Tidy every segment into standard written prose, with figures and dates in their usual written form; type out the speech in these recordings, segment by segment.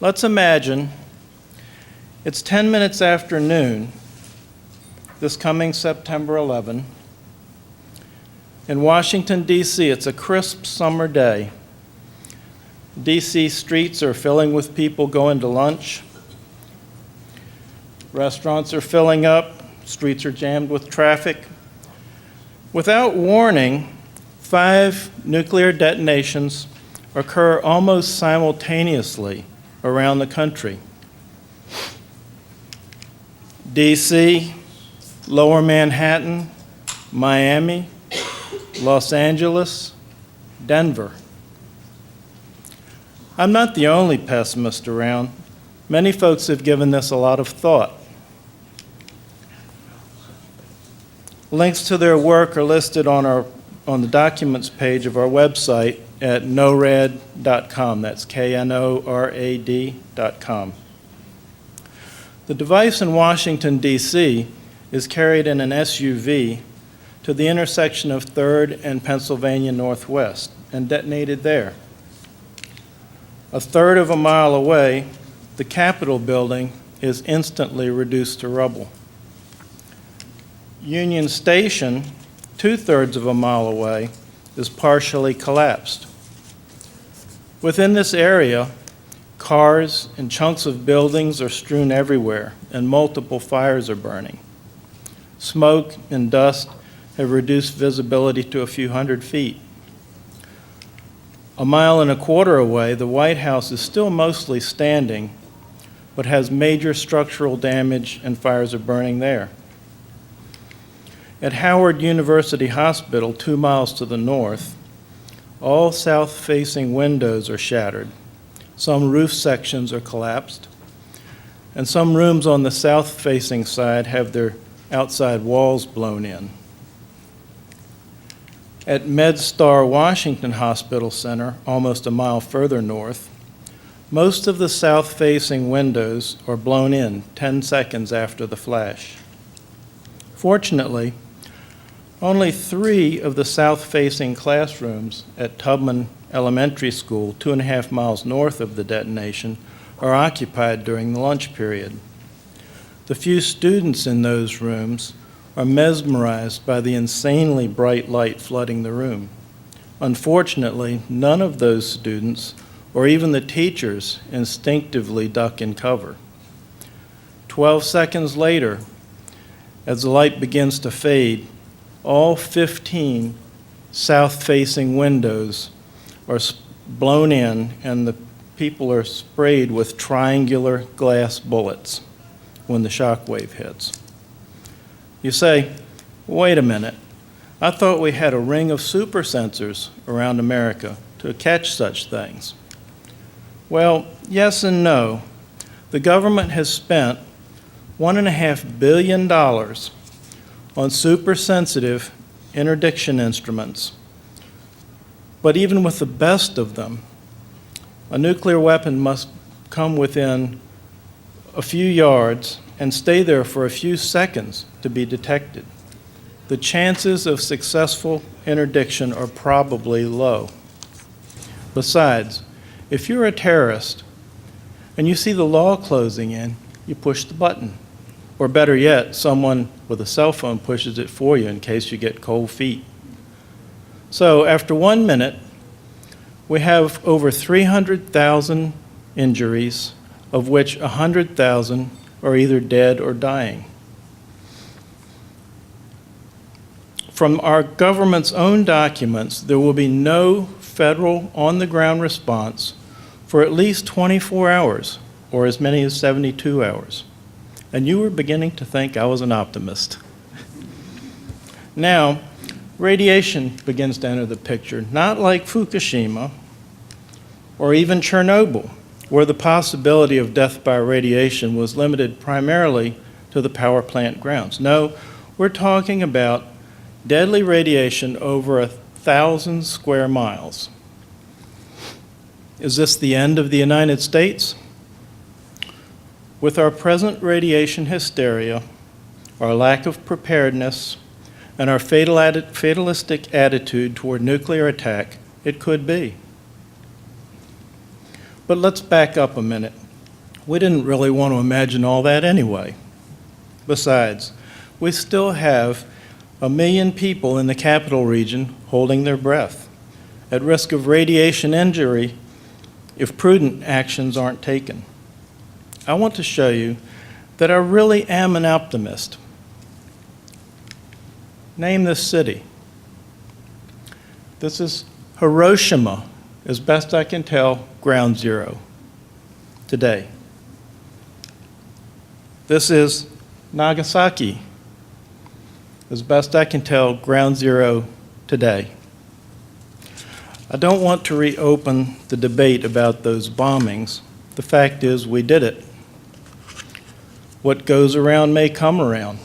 Let's imagine it's 10 minutes after noon, this coming September 11. In Washington, D.C., it's a crisp summer day. D.C. streets are filling with people going to lunch. Restaurants are filling up. Streets are jammed with traffic. Without warning, 5 nuclear detonations occur almost simultaneously around the country. D.C., Lower Manhattan, Miami, Los Angeles, Denver. I'm not the only pessimist around. Many folks have given this a lot of thought. Links to their work are listed on the documents page of our website at norad.com. That's KNORAD.com. The device in Washington, D.C. is carried in an SUV to the intersection of 3rd and Pennsylvania Northwest and detonated there. A third of a mile away, the Capitol building is instantly reduced to rubble. Union Station, 2/3 of a mile away, is partially collapsed. Within this area, cars and chunks of buildings are strewn everywhere, and multiple fires are burning. Smoke and dust have reduced visibility to a few hundred feet. A mile and a quarter away, the White House is still mostly standing, but has major structural damage and fires are burning there. At Howard University Hospital, 2 miles to the north, all south-facing windows are shattered. Some roof sections are collapsed, and some rooms on the south-facing side have their outside walls blown in. At MedStar Washington Hospital Center, almost a mile further north, most of the south-facing windows are blown in 10 seconds after the flash. Fortunately, only 3 of the south-facing classrooms at Tubman Elementary School, 2.5 miles north of the detonation, are occupied during the lunch period. The few students in those rooms are mesmerized by the insanely bright light flooding the room. Unfortunately, none of those students, or even the teachers, instinctively duck in cover. 12 seconds later, as the light begins to fade, all 15 south-facing windows are blown in, and the people are sprayed with triangular glass bullets when the shock wave hits. You say, wait a minute, I thought we had a ring of super sensors around America to catch such things. Well, yes and no. The government has spent $1.5 billion on super-sensitive interdiction instruments. But even with the best of them, a nuclear weapon must come within a few yards and stay there for a few seconds to be detected. The chances of successful interdiction are probably low. Besides, if you're a terrorist and you see the law closing in, you push the button. Or better yet, someone with a cell phone pushes it for you in case you get cold feet. So after 1 minute, we have over 300,000 injuries, of which 100,000 are either dead or dying. From our government's own documents, there will be no federal on-the-ground response for at least 24 hours, or as many as 72 hours. And you were beginning to think I was an optimist. Now, radiation begins to enter the picture, not like Fukushima or even Chernobyl, where the possibility of death by radiation was limited primarily to the power plant grounds. No, we're talking about deadly radiation over 1,000 square miles. Is this the end of the United States? With our present radiation hysteria, our lack of preparedness, and our fatalistic attitude toward nuclear attack, it could be. But let's back up a minute. We didn't really want to imagine all that anyway. Besides, we still have 1 million people in the capital region holding their breath, at risk of radiation injury if prudent actions aren't taken. I want to show you that I really am an optimist. Name this city. This is Hiroshima, as best I can tell, ground zero today. This is Nagasaki, as best I can tell, ground zero today. I don't want to reopen the debate about those bombings. The fact is, we did it. What goes around may come around.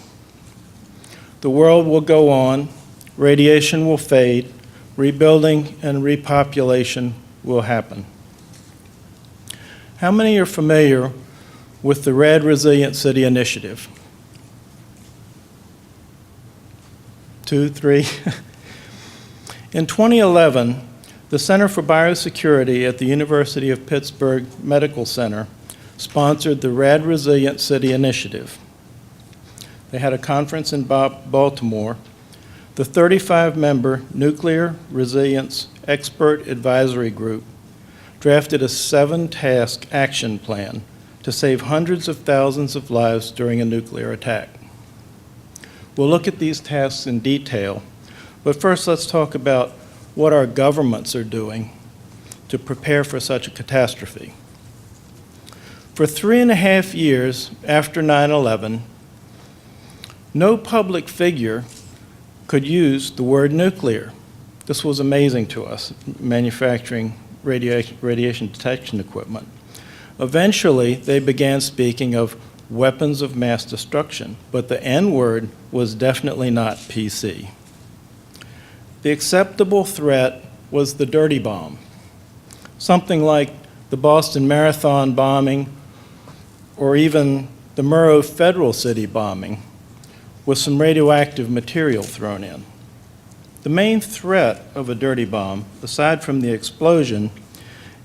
The world will go on, radiation will fade, rebuilding and repopulation will happen. How many are familiar with the Red Resilient City Initiative? 2, 3. In 2011, the Center for Biosecurity at the University of Pittsburgh Medical Center sponsored the Red Resilient City Initiative. They had a conference in Baltimore. The 35-member Nuclear Resilience Expert Advisory Group drafted a 7-task action plan to save hundreds of thousands of lives during a nuclear attack. We'll look at these tasks in detail, but first let's talk about what our governments are doing to prepare for such a catastrophe. For 3.5 years after 9/11, no public figure could use the word nuclear. This was amazing to us, manufacturing radiation detection equipment. Eventually, they began speaking of weapons of mass destruction, but the N-word was definitely not PC. The acceptable threat was the dirty bomb, something like the Boston Marathon bombing or even the Murrow Federal City bombing with some radioactive material thrown in. The main threat of a dirty bomb, aside from the explosion,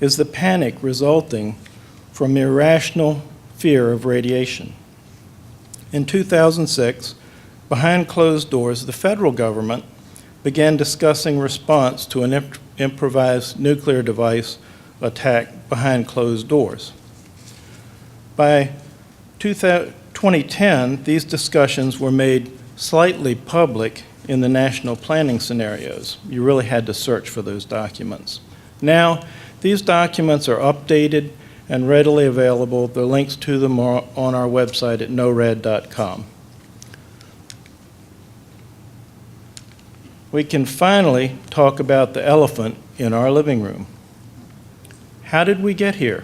is the panic resulting from irrational fear of radiation. In 2006, behind closed doors, the federal government began discussing response to an improvised nuclear device attack behind closed doors. By 2010, these discussions were made slightly public in the national planning scenarios. You really had to search for those documents. Now, these documents are updated and readily available. The links to them are on our website at norad.com. We can finally talk about the elephant in our living room. How did we get here?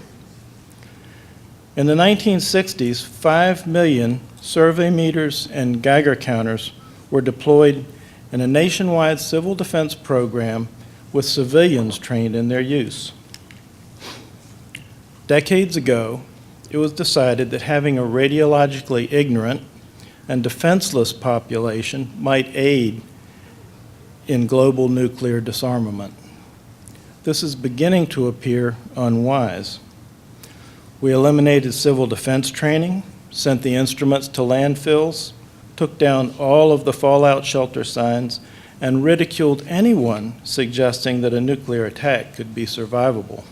In the 1960s, 5 million survey meters and Geiger counters were deployed in a nationwide civil defense program with civilians trained in their use. Decades ago, it was decided that having a radiologically ignorant and defenseless population might aid in global nuclear disarmament. This is beginning to appear unwise. We eliminated civil defense training, sent the instruments to landfills, took down all of the fallout shelter signs, and ridiculed anyone suggesting that a nuclear attack could be survivable.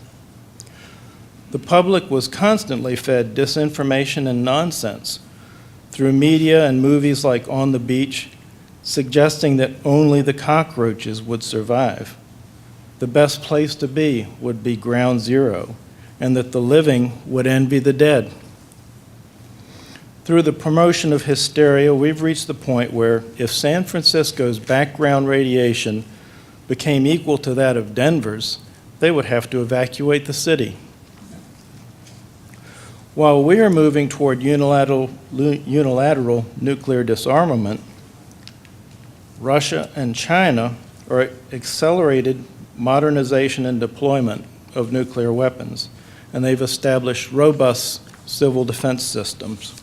The public was constantly fed disinformation and nonsense through media and movies like On the Beach, suggesting that only the cockroaches would survive. The best place to be would be ground zero, and that the living would envy the dead. Through the promotion of hysteria, we've reached the point where if San Francisco's background radiation became equal to that of Denver's, they would have to evacuate the city. While we are moving toward unilateral nuclear disarmament, Russia and China are accelerated modernization and deployment of nuclear weapons, and they've established robust civil defense systems.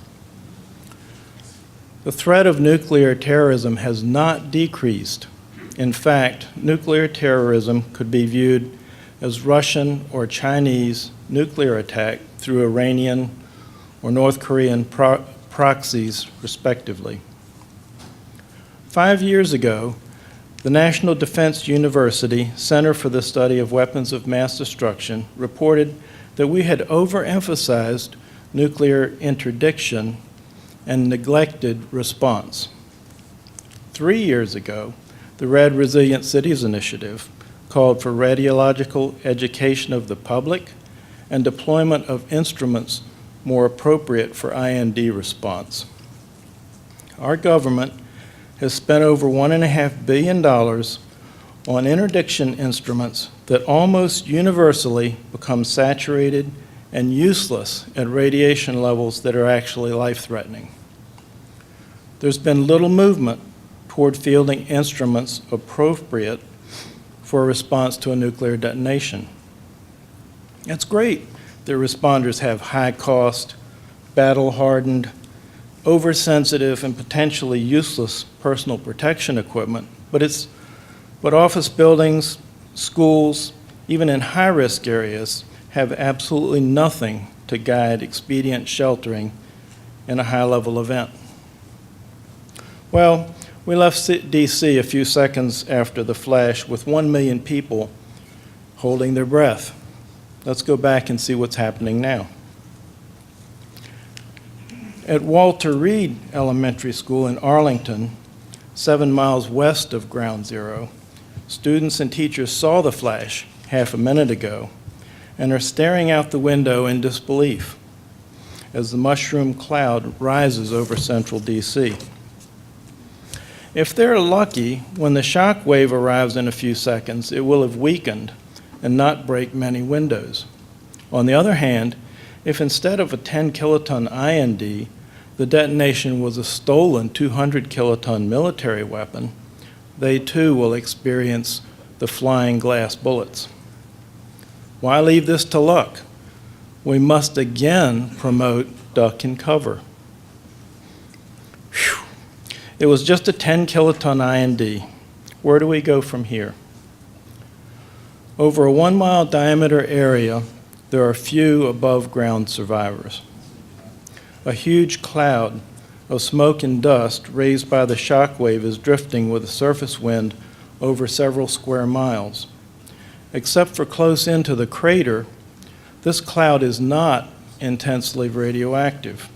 The threat of nuclear terrorism has not decreased. In fact, nuclear terrorism could be viewed as Russian or Chinese nuclear attack through Iranian or North Korean proxies, respectively. 5 years ago, the National Defense University Center for the Study of Weapons of Mass Destruction reported that we had overemphasized nuclear interdiction and neglected response. 3 years ago, the Red Resilient Cities Initiative called for radiological education of the public and deployment of instruments more appropriate for IND response. Our government has spent over $1.5 billion on interdiction instruments that almost universally become saturated and useless at radiation levels that are actually life-threatening. There's been little movement toward fielding instruments appropriate for a response to a nuclear detonation. It's great that responders have high-cost, battle-hardened, oversensitive, and potentially useless personal protection equipment, but office buildings, schools, even in high-risk areas, have absolutely nothing to guide expedient sheltering in a high-level event. Well, we left D.C. a few seconds after the flash with 1 million people holding their breath. Let's go back and see what's happening now. At Walter Reed Elementary School in Arlington, 7 miles west of Ground Zero, students and teachers saw the flash half a minute ago and are staring out the window in disbelief as the mushroom cloud rises over central D.C. If they're lucky, when the shock wave arrives in a few seconds, it will have weakened and not break many windows. On the other hand, if instead of a 10-kiloton IND, the detonation was a stolen 200-kiloton military weapon, they too will experience the flying glass bullets. Why leave this to luck? We must again promote duck and cover. Whew. It was just a 10-kiloton IND. Where do we go from here? Over a 1-mile diameter area, there are few above-ground survivors. A huge cloud of smoke and dust raised by the shock wave is drifting with a surface wind over several square miles. Except for close into the crater, this cloud is not intensely radioactive.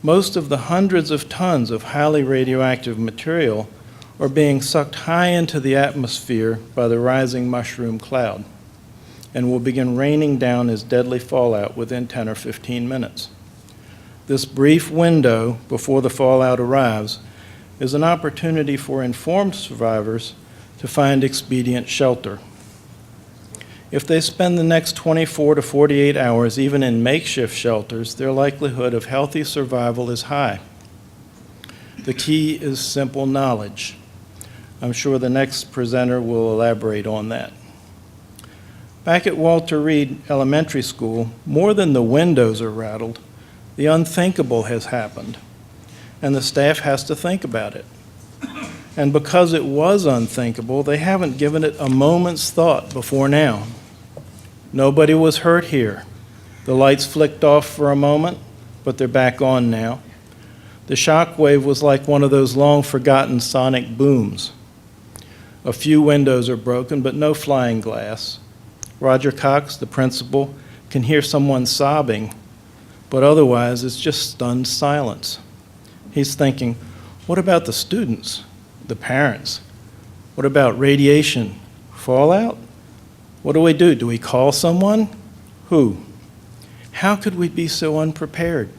Most of the hundreds of tons of highly radioactive material are being sucked high into the atmosphere by the rising mushroom cloud and will begin raining down as deadly fallout within 10 or 15 minutes. This brief window before the fallout arrives is an opportunity for informed survivors to find expedient shelter. If they spend the next 24 to 48 hours even in makeshift shelters, their likelihood of healthy survival is high. The key is simple knowledge. I'm sure the next presenter will elaborate on that. Back at Walter Reed Elementary School, more than the windows are rattled, the unthinkable has happened, and the staff has to think about it. And because it was unthinkable, they haven't given it a moment's thought before now. Nobody was hurt here. The lights flicked off for a moment, but they're back on now. The shock wave was like one of those long-forgotten sonic booms. A few windows are broken, but no flying glass. Roger Cox, the principal, can hear someone sobbing, but otherwise it's just stunned silence. He's thinking, what about the students, the parents? What about radiation, fallout? What do we do? Do we call someone? Who? How could we be so unprepared?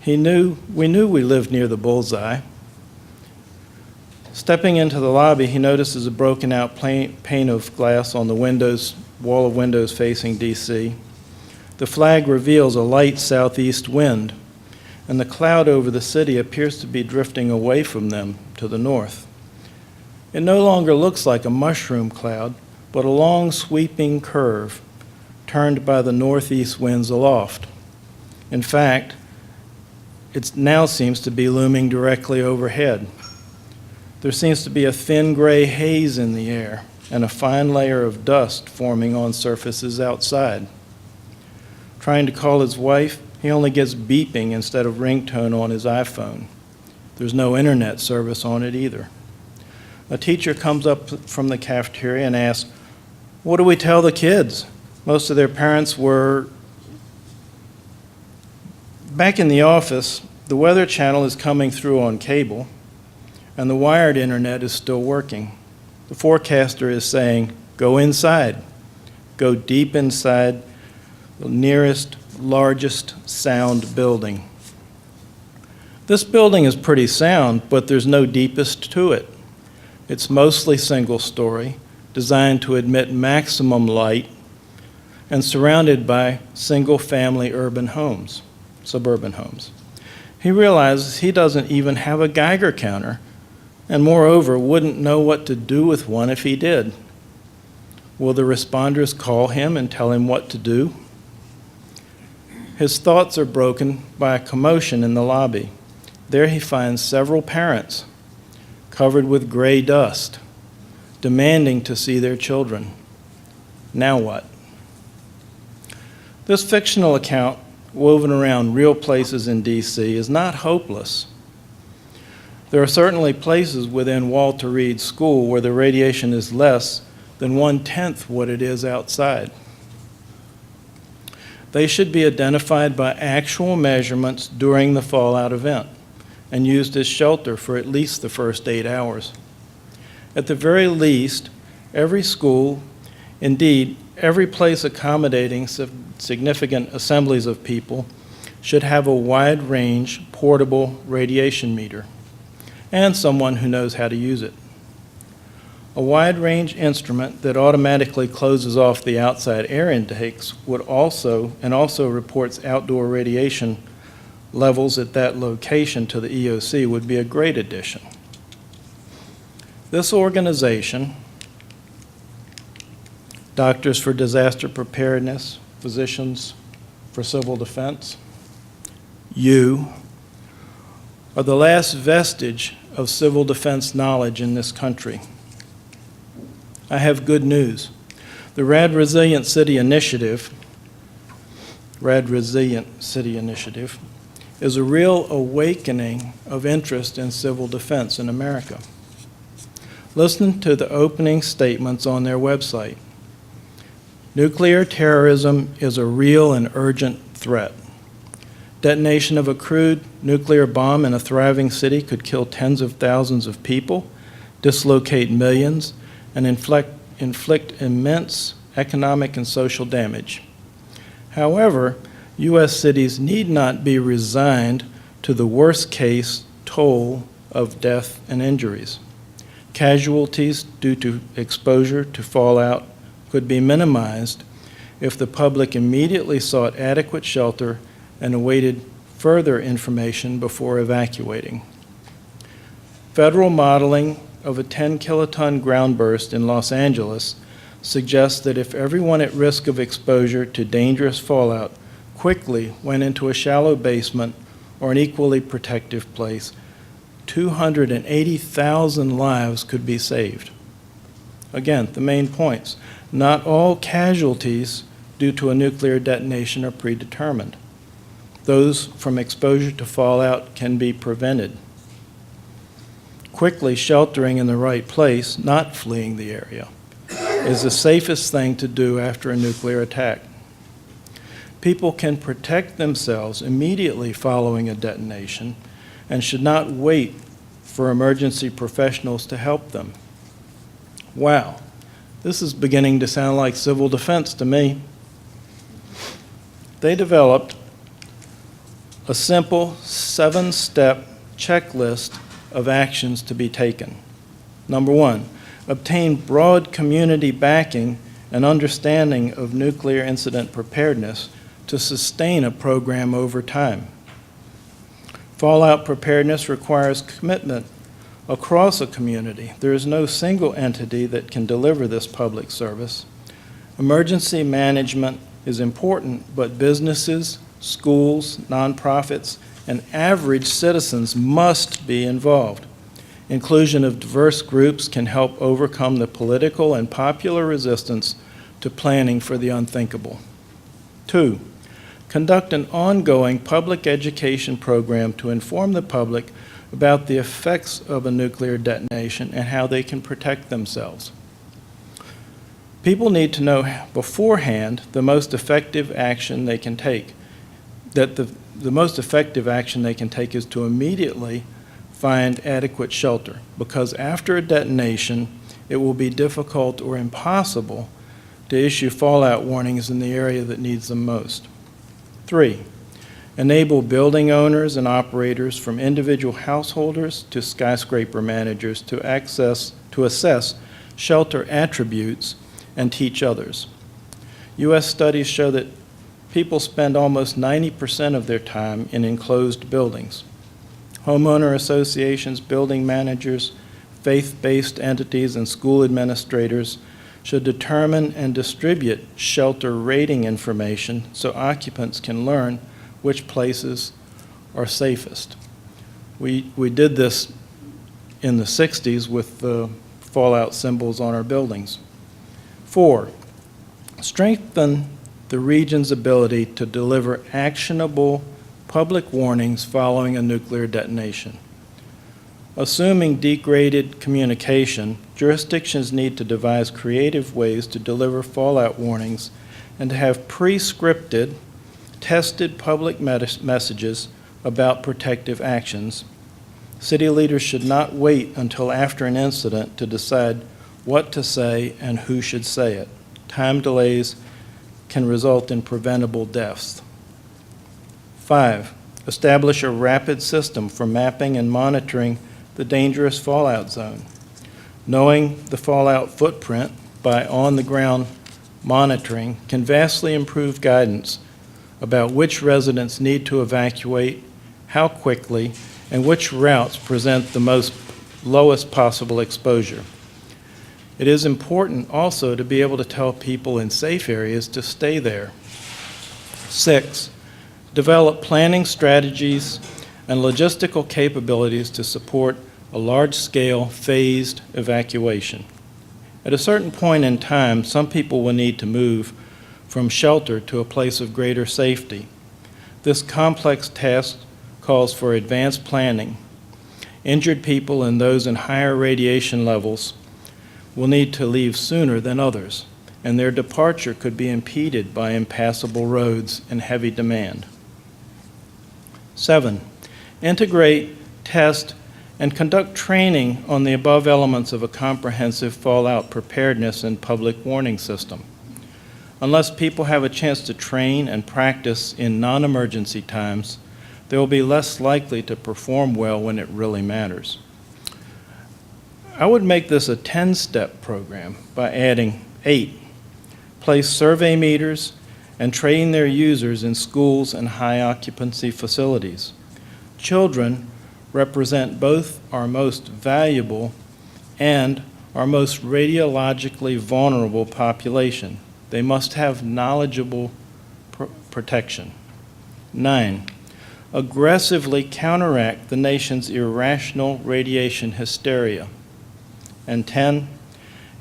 We knew we lived near the bullseye. Stepping into the lobby, he notices a broken out pane of glass on the wall of windows facing DC. The flag reveals a light southeast wind, and the cloud over the city appears to be drifting away from them to the north. It no longer looks like a mushroom cloud, but a long sweeping curve turned by the northeast winds aloft. In fact, it now seems to be looming directly overhead. There seems to be a thin gray haze in the air and a fine layer of dust forming on surfaces outside. Trying to call his wife, He only gets beeping instead of ringtone on his iPhone. There's no internet service on it either. A teacher comes up from the cafeteria and asks, "What do we tell the kids?" Most of their parents were back in the office. The Weather Channel is coming through on cable, and the wired internet is still working. The forecaster is saying, "Go inside. Go deep inside the nearest, largest sound building." This building is pretty sound, but there's no deepest to it. It's mostly single story, designed to admit maximum light, and surrounded by single-family urban homes, suburban homes. He realizes he doesn't even have a Geiger counter, and moreover, wouldn't know what to do with one if he did. Will the responders call him and tell him what to do? His thoughts are broken by a commotion in the lobby. There he finds several parents covered with gray dust, demanding to see their children. Now what? This fictional account, woven around real places in D.C., is not hopeless. There are certainly places within Walter Reed School where the radiation is less than 1/10 what it is outside. They should be identified by actual measurements during the fallout event and used as shelter for at least the first 8 hours. At the very least, every school, indeed, every place accommodating significant assemblies of people, should have a wide-range portable radiation meter and someone who knows how to use it. A wide-range instrument that automatically closes off the outside air intakes would also reports outdoor radiation levels at that location to the EOC would be a great addition. This organization, Doctors for Disaster Preparedness, Physicians for Civil Defense, you, are the last vestige of civil defense knowledge in this country. I have good news. The Rad Resilient City Initiative is a real awakening of interest in civil defense in America. Listen to the opening statements on their website. Nuclear terrorism is a real and urgent threat. Detonation of a crude nuclear bomb in a thriving city could kill tens of thousands of people, dislocate millions, and inflict immense economic and social damage. However, U.S. cities need not be resigned to the worst-case toll of death and injuries. Casualties due to exposure to fallout could be minimized if the public immediately sought adequate shelter and awaited further information before evacuating. Federal modeling of a 10-kiloton ground burst in Los Angeles suggests that if everyone at risk of exposure to dangerous fallout quickly went into a shallow basement or an equally protective place, 280,000 lives could be saved. Again, the main points. Not all casualties due to a nuclear detonation are predetermined. Those from exposure to fallout can be prevented. Quickly sheltering in the right place, not fleeing the area, is the safest thing to do after a nuclear attack. People can protect themselves immediately following a detonation and should not wait for emergency professionals to help them. Wow, this is beginning to sound like civil defense to me. They developed a simple 7-step checklist of actions to be taken. Number 1, obtain broad community backing and understanding of nuclear incident preparedness to sustain a program over time. Fallout preparedness requires commitment across a community. There is no single entity that can deliver this public service. Emergency management is important, but businesses, schools, nonprofits, and average citizens must be involved. Inclusion of diverse groups can help overcome the political and popular resistance to planning for the unthinkable. 2, Conduct an ongoing public education program to inform the public about the effects of a nuclear detonation and how they can protect themselves. People need to know beforehand the most effective action they can take. The most effective action they can take is to immediately find adequate shelter, because after a detonation, it will be difficult or impossible to issue fallout warnings in the area that needs them most. 3, enable building owners and operators, from individual householders to skyscraper managers, to assess shelter attributes and teach others. U.S. studies show that people spend almost 90% of their time in enclosed buildings. Homeowner associations, building managers, faith-based entities, and school administrators should determine and distribute shelter rating information so occupants can learn which places are safest. We did this in the 60s with the fallout symbols on our buildings. 4, strengthen the region's ability to deliver actionable public warnings following a nuclear detonation. Assuming degraded communication, jurisdictions need to devise creative ways to deliver fallout warnings and to have pre-scripted, tested public messages about protective actions. City leaders should not wait until after an incident to decide what to say and who should say it. Time delays can result in preventable deaths. 5, establish a rapid system for mapping and monitoring the dangerous fallout zone. Knowing the fallout footprint by on-the-ground monitoring can vastly improve guidance about which residents need to evacuate, how quickly, and which routes present the lowest possible exposure. It is important also to be able to tell people in safe areas to stay there. 6, develop planning strategies and logistical capabilities to support a large-scale, phased evacuation. At a certain point in time, some people will need to move from shelter to a place of greater safety. This complex task calls for advanced planning. Injured people and those in higher radiation levels will need to leave sooner than others, and their departure could be impeded by impassable roads and heavy demand. 7, integrate, test, and conduct training on the above elements of a comprehensive fallout preparedness and public warning system. Unless people have a chance to train and practice in non-emergency times, they will be less likely to perform well when it really matters. I would make this a 10-step program by adding 8, place survey meters and train their users in schools and high occupancy facilities. Children represent both our most valuable and our most radiologically vulnerable population. They must have knowledgeable protection. 9, aggressively counteract the nation's irrational radiation hysteria. And 10,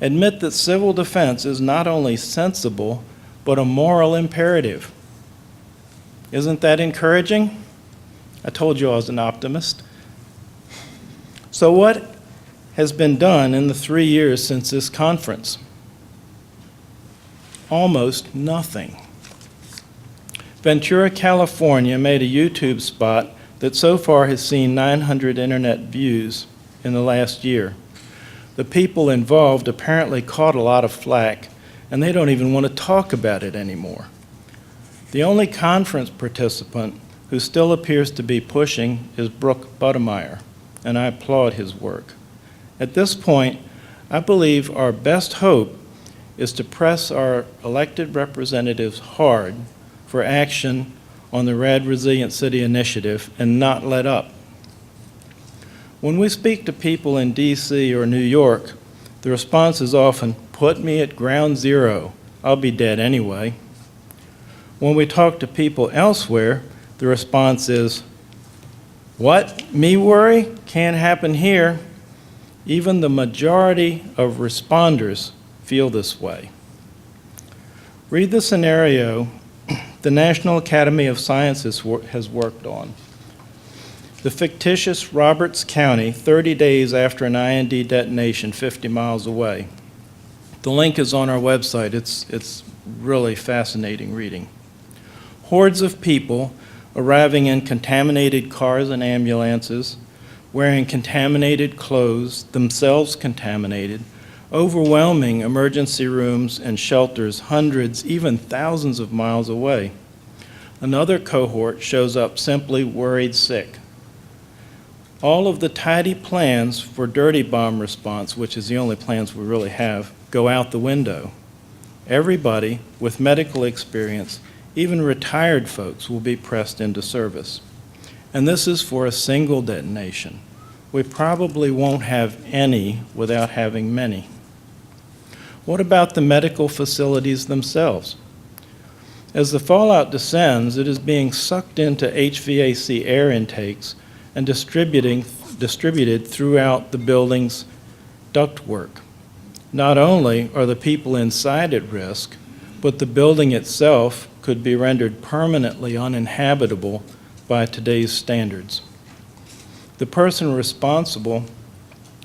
admit that civil defense is not only sensible, but a moral imperative. Isn't that encouraging? I told you I was an optimist. So what has been done in the 3 years since this conference? Almost nothing. Ventura, California made a YouTube spot that so far has seen 900 internet views in the last year. The people involved apparently caught a lot of flack, and they don't even want to talk about it anymore. The only conference participant who still appears to be pushing is Brooke Buttermeyer, and I applaud his work. At this point, I believe our best hope is to press our elected representatives hard for action on the Rad Resilient City Initiative and not let up. When we speak to people in D.C. or New York, the response is often, "Put me at ground zero. I'll be dead anyway." When we talk to people elsewhere, the response is, "What? Me worry? Can't happen here." Even the majority of responders feel this way. Read the scenario the National Academy of Sciences has worked on. The fictitious Roberts County, 30 days after an IND detonation 50 miles away. The link is on our website. It's really fascinating reading. Hordes of people arriving in contaminated cars and ambulances, wearing contaminated clothes, themselves contaminated, overwhelming emergency rooms and shelters hundreds, even thousands of miles away. Another cohort shows up simply worried sick. All of the tidy plans for dirty bomb response, which is the only plans we really have, go out the window. Everybody with medical experience, even retired folks, will be pressed into service. And this is for a single detonation. We probably won't have any without having many. What about the medical facilities themselves? As the fallout descends, it is being sucked into HVAC air intakes and distributed throughout the building's ductwork. Not only are the people inside at risk, but the building itself could be rendered permanently uninhabitable by today's standards. The person responsible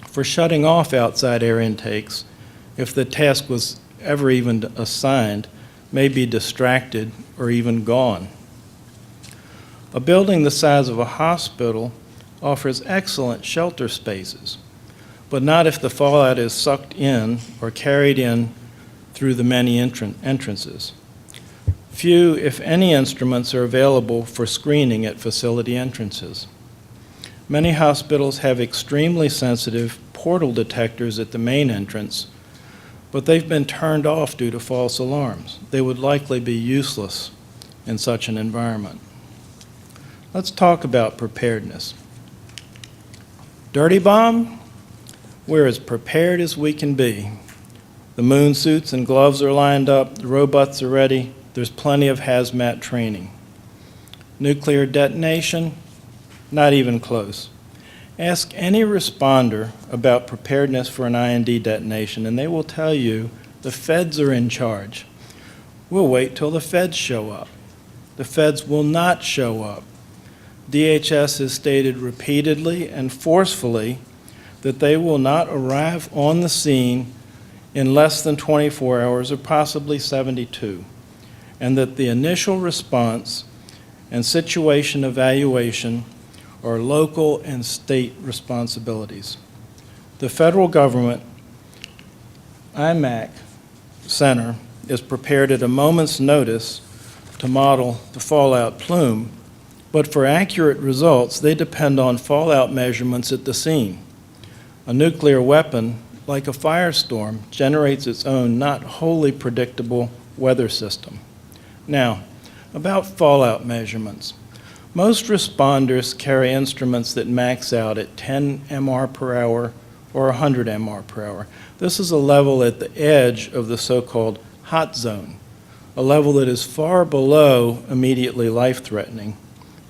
for shutting off outside air intakes, if the task was ever even assigned, may be distracted or even gone. A building the size of a hospital offers excellent shelter spaces, but not if the fallout is sucked in or carried in through the many entrances. Few, if any, instruments are available for screening at facility entrances. Many hospitals have extremely sensitive portal detectors at the main entrance, but they've been turned off due to false alarms. They would likely be useless in such an environment. Let's talk about preparedness. Dirty bomb? We're as prepared as we can be. The moon suits and gloves are lined up, the robots are ready, there's plenty of hazmat training. Nuclear detonation? Not even close. Ask any responder about preparedness for an IND detonation, and they will tell you the feds are in charge. We'll wait till the feds show up. The feds will not show up. DHS has stated repeatedly and forcefully that they will not arrive on the scene in less than 24 hours or possibly 72, and that the initial response and situation evaluation are local and state responsibilities. The federal government, IMAC Center, is prepared at a moment's notice to model the fallout plume, but for accurate results, they depend on fallout measurements at the scene. A nuclear weapon, like a firestorm, generates its own not wholly predictable weather system. Now, about fallout measurements. Most responders carry instruments that max out at 10 MR per hour or 100 MR per hour. This is a level at the edge of the so-called hot zone, a level that is far below immediately life-threatening.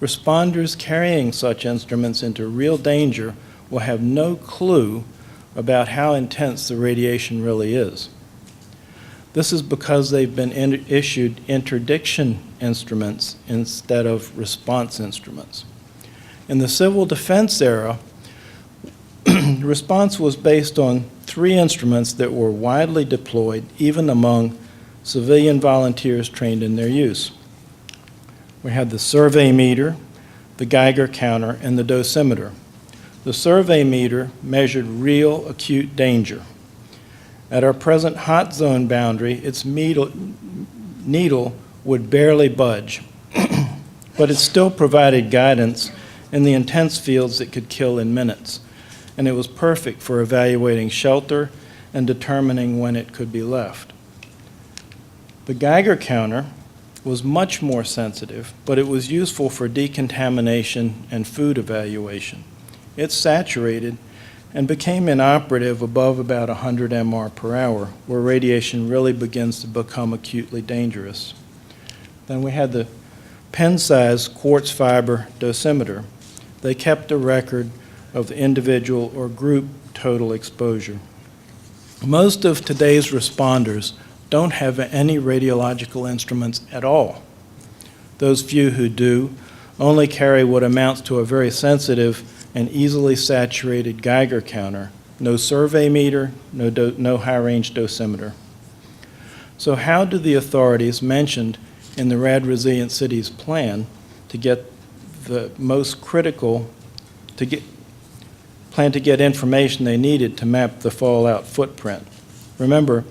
Responders carrying such instruments into real danger will have no clue about how intense the radiation really is. This is because they've been issued interdiction instruments instead of response instruments. In the civil defense era, response was based on 3 instruments that were widely deployed, even among civilian volunteers trained in their use. We had the survey meter, the Geiger counter, and the dosimeter. The survey meter measured real acute danger. At our present hot zone boundary, its needle would barely budge, but it still provided guidance in the intense fields that could kill in minutes, and it was perfect for evaluating shelter and determining when it could be left. The Geiger counter was much more sensitive, but it was useful for decontamination and food evaluation. It saturated and became inoperative above about 100 MR per hour, where radiation really begins to become acutely dangerous. Then we had the pen-sized quartz fiber dosimeter. They kept a record of the individual or group total exposure. Most of today's responders don't have any radiological instruments at all. Those few who do only carry what amounts to a very sensitive and easily saturated Geiger counter, no survey meter, no high-range dosimeter. So how do the authorities mentioned in the Rad Resilient Cities plan to get the most critical, plan to get information they needed to map the fallout footprint? Remember,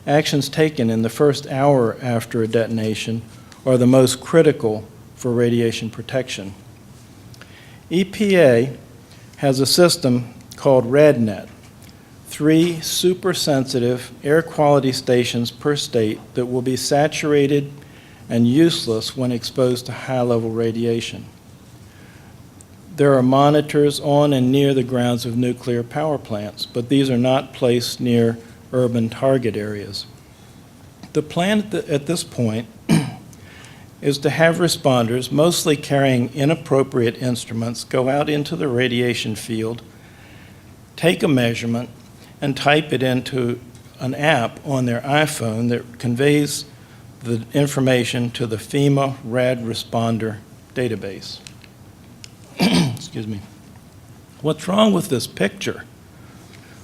actions taken in the first hour after a detonation are the most critical for radiation protection. EPA has a system called RadNet, 3 super-sensitive air quality stations per state that will be saturated and useless when exposed to high-level radiation. There are monitors on and near the grounds of nuclear power plants, but these are not placed near urban target areas. The plan at this point is to have responders, mostly carrying inappropriate instruments, go out into the radiation field, take a measurement, and type it into an app on their iPhone that conveys the information to the FEMA RAD responder database. Excuse me. What's wrong with this picture?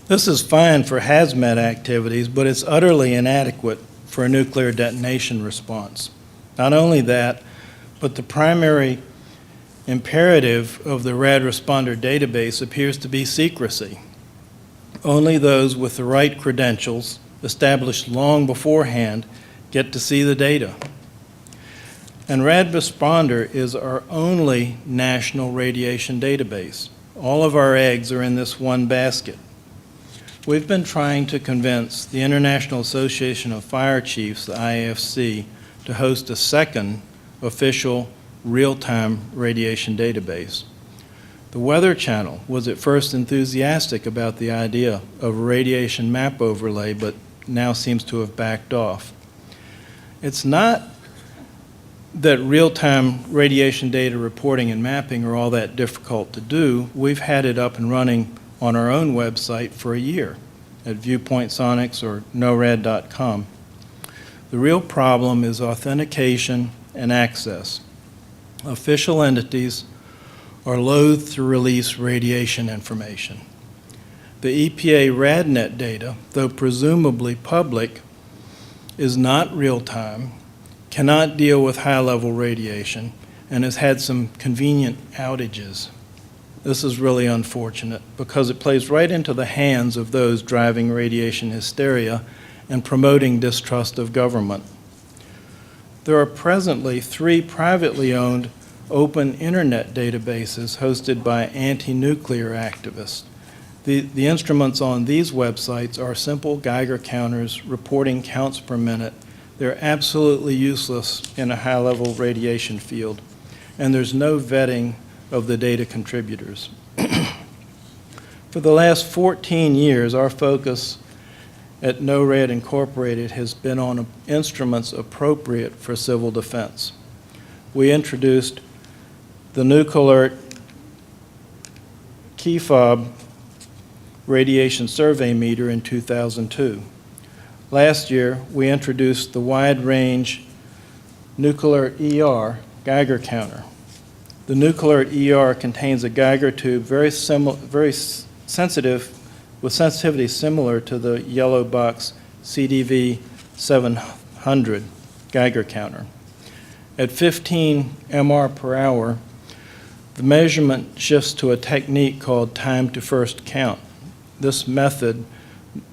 This is fine for hazmat activities, but it's utterly inadequate for a nuclear detonation response. Not only that, but the primary imperative of the RAD responder database appears to be secrecy. Only those with the right credentials, established long beforehand, get to see the data. And RAD responder is our only national radiation database. All of our eggs are in this one basket. We've been trying to convince the International Association of Fire Chiefs, the IAFC, to host a second official real-time radiation database. The Weather Channel was at first enthusiastic about the idea of a radiation map overlay, but now seems to have backed off. It's not that real-time radiation data reporting and mapping are all that difficult to do. We've had it up and running on our own website for a year at ViewpointSonics or NORAD.com. The real problem is authentication and access. Official entities are loath to release radiation information. The EPA RadNet data, though presumably public, is not real-time, cannot deal with high-level radiation, and has had some convenient outages. This is really unfortunate because it plays right into the hands of those driving radiation hysteria and promoting distrust of government. There are presently 3 privately owned open internet databases hosted by anti-nuclear activists. The instruments on these websites are simple Geiger counters reporting counts per minute. They're absolutely useless in a high-level radiation field, and there's no vetting of the data contributors. For the last 14 years, our focus at NORAD Incorporated has been on instruments appropriate for civil defense. We introduced the NucAlert key fob radiation survey meter in 2002. Last year, we introduced the wide-range NucAlert ER Geiger counter. The NucAlert ER contains a Geiger tube very sensitive, with sensitivity similar to the yellow box CDV 700 Geiger counter. At 15 MR per hour, the measurement shifts to a technique called time to first count. This method,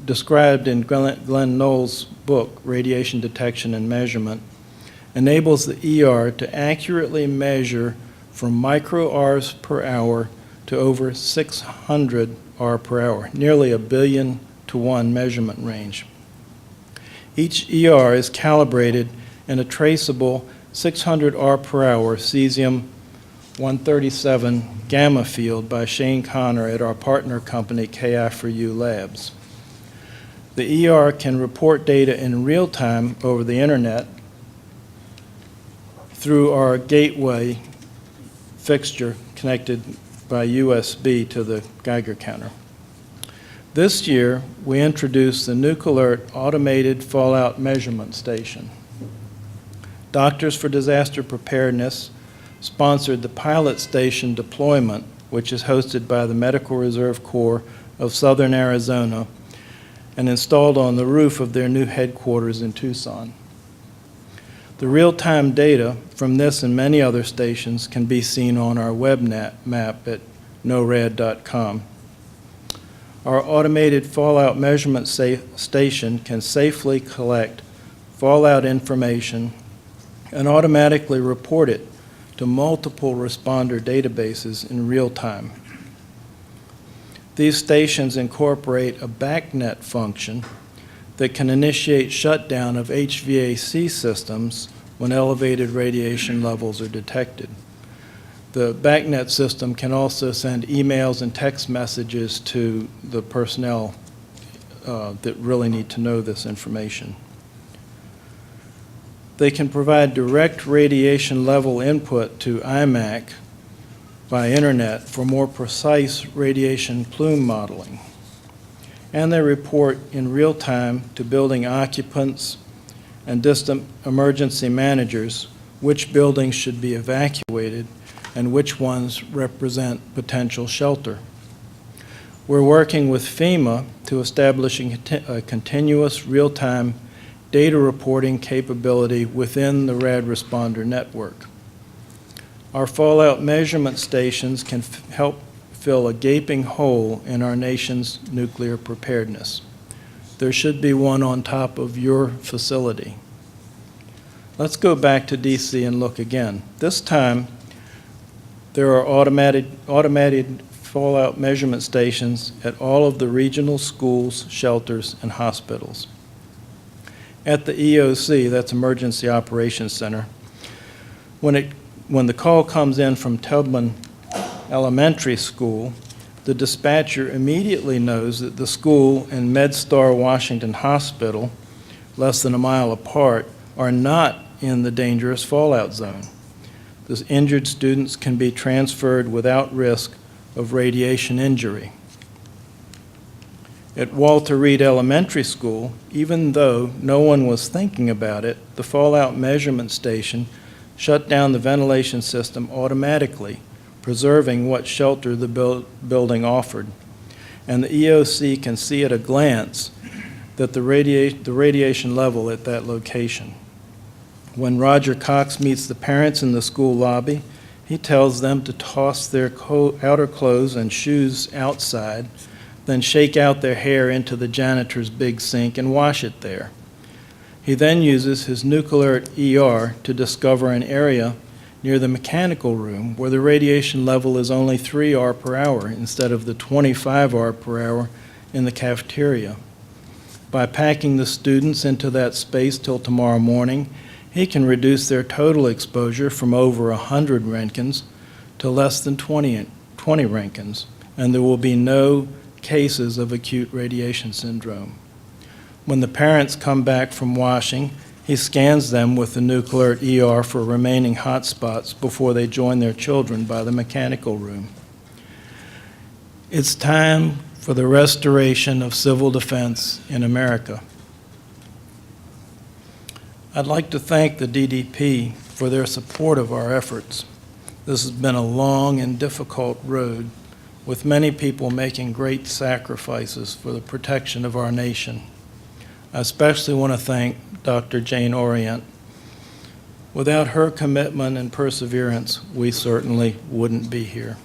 described in Glenn Knoll's book, Radiation Detection and Measurement, enables the ER to accurately measure from micro-Rs per hour to over 600 R per hour, nearly a 1,000,000,000 to 1 measurement range. Each ER is calibrated in a traceable 600 R per hour cesium-137 gamma field by Shane Connor at our partner company, KI4U Labs. The ER can report data in real time over the internet through our gateway fixture connected by USB to the Geiger counter. This year, we introduced the NucAlert Automated Fallout Measurement Station. Doctors for Disaster Preparedness sponsored the pilot station deployment, which is hosted by the Medical Reserve Corps of Southern Arizona and installed on the roof of their new headquarters in Tucson. The real-time data from this and many other stations can be seen on our web map at norad.com. Our automated fallout measurement station can safely collect fallout information and automatically report it to multiple responder databases in real time. These stations incorporate a BACnet function that can initiate shutdown of HVAC systems when elevated radiation levels are detected. The BACnet system can also send emails and text messages to the personnel that really need to know this information. They can provide direct radiation level input to IMAC by internet for more precise radiation plume modeling. And they report in real time to building occupants and distant emergency managers which buildings should be evacuated and which ones represent potential shelter. We're working with FEMA to establish a continuous real-time data reporting capability within the RAD Responder network. Our fallout measurement stations can help fill a gaping hole in our nation's nuclear preparedness. There should be one on top of your facility. Let's go back to DC and look again. This time, there are automated fallout measurement stations at all of the regional schools, shelters, and hospitals. At the EOC, that's Emergency Operations Center, when the call comes in from Tubman Elementary School, the dispatcher immediately knows that the school and MedStar Washington Hospital, less than a mile apart, are not in the dangerous fallout zone. The injured students can be transferred without risk of radiation injury. At Walter Reed Elementary School, even though no one was thinking about it, the fallout measurement station shut down the ventilation system automatically, preserving what shelter the building offered. And the EOC can see at a glance that the radiation level at that location. When Roger Cox meets the parents in the school lobby, he tells them to toss their outer clothes and shoes outside, then shake out their hair into the janitor's big sink and wash it there. He then uses his nuclear ER to discover an area near the mechanical room where the radiation level is only 3 R per hour instead of the 25 R per hour in the cafeteria. By packing the students into that space till tomorrow morning, he can reduce their total exposure from over 100 Roentgens to less than 20 Roentgens, and there will be no cases of acute radiation syndrome. When the parents come back from washing, he scans them with the nuclear ER for remaining hot spots before they join their children by the mechanical room. It's time for the restoration of civil defense in America. I'd like to thank the DDP for their support of our efforts. This has been a long and difficult road, with many people making great sacrifices for the protection of our nation. I especially want to thank Dr. Jane Orient. Without her commitment and perseverance, we certainly wouldn't be here.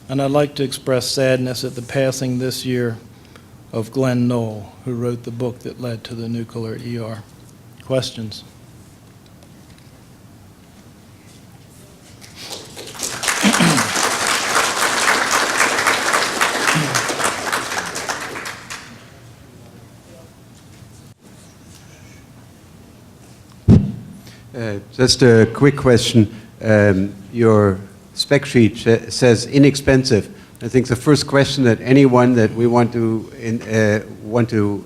And I'd like to express sadness at the passing this year of Glenn Knoll, who wrote the book that led to the nuclear ER. Questions? Just a quick question. Your spec sheet says inexpensive. I think the first question that anyone that we want to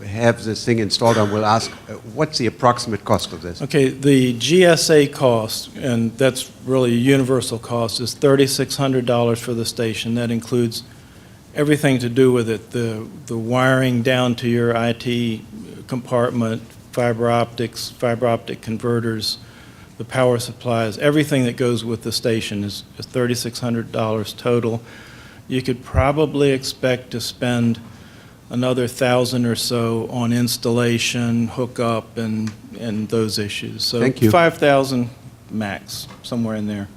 have this thing installed on will ask, what's the approximate cost of this? Okay, the GSA cost, and that's really a universal cost, is $3,600 for the station. That includes everything to do with it, the wiring down to your IT compartment, fiber optics, fiber optic converters, the power supplies, everything that goes with the station is $3,600 total. You could probably expect to spend another $1,000 or so on installation, hookup, and those issues. So Thank you. 5,000 max, somewhere in there.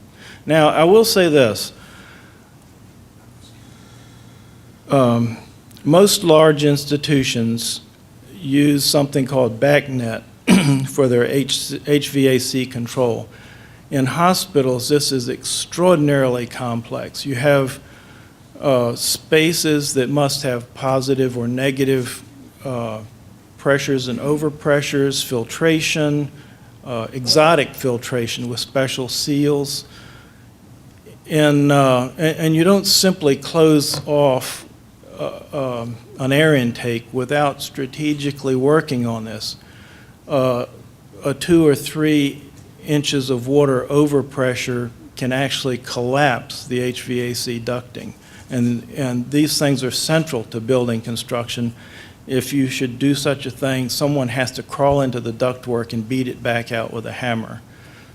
Now, I will say this. Most large institutions use something called BACnet for their HVAC control. In hospitals, this is extraordinarily complex. You have spaces that must have positive or negative pressures and overpressures, filtration, exotic filtration with special seals. And you don't simply close off an air intake without strategically working on this. A 2 or 3 inches of water overpressure can actually collapse the HVAC ducting. And these things are central to building construction. If you should do such a thing, someone has to crawl into the ductwork and beat it back out with a hammer.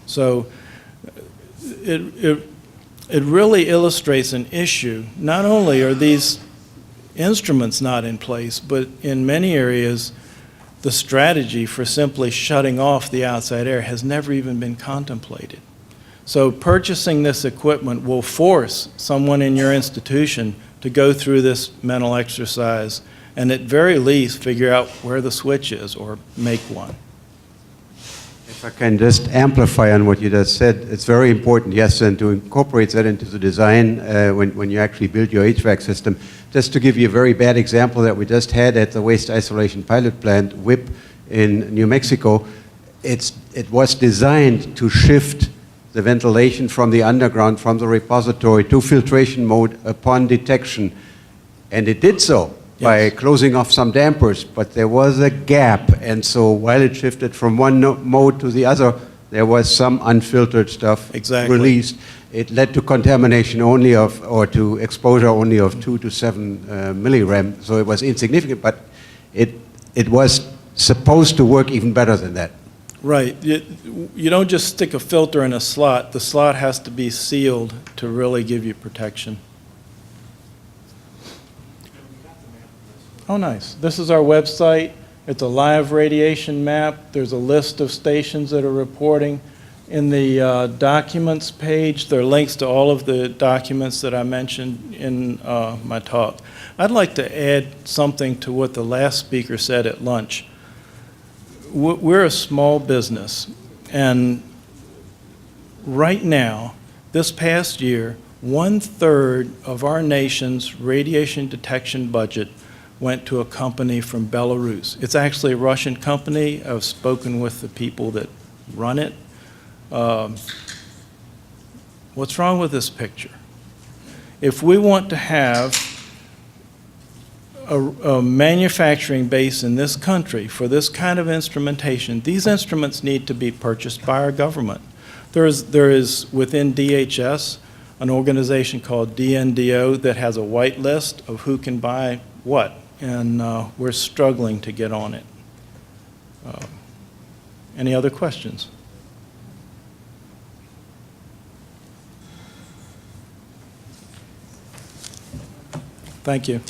So it really illustrates an issue. Not only are these instruments not in place, but in many areas, the strategy for simply shutting off the outside air has never even been contemplated. So purchasing this equipment will force someone in your institution to go through this mental exercise and at very least figure out where the switch is or make one. If I can just amplify on what you just said, it's very important, yes, and to incorporate that into the design when you actually build your HVAC system. Just to give you a very bad example that we just had at the Waste Isolation Pilot Plant, WIP, in New Mexico, it was designed to shift the ventilation from the underground, from the repository to filtration mode upon detection. And it did so by closing off some dampers, but there was a gap. And so while it shifted from one mode to the other, there was some unfiltered stuff released. It led to contamination only of, or to exposure only of 2 to 7 millirem. So it was insignificant, but it was supposed to work even better than that. Right. You don't just stick a filter in a slot. The slot has to be sealed to really give you protection. Oh, nice. This is our website. It's a live radiation map. There's a list of stations that are reporting. In the documents page, there are links to all of the documents that I mentioned in my talk. I'd like to add something to what the last speaker said at lunch. We're a small business, and right now, this past year, 1/3 of our nation's radiation detection budget went to a company from Belarus. It's actually a Russian company. I've spoken with the people that run it. What's wrong with this picture? If we want to have a manufacturing base in this country for this kind of instrumentation, these instruments need to be purchased by our government. There is within DHS an organization called DNDO that has a white list of who can buy what, and we're struggling to get on it. Any other questions? Thank you.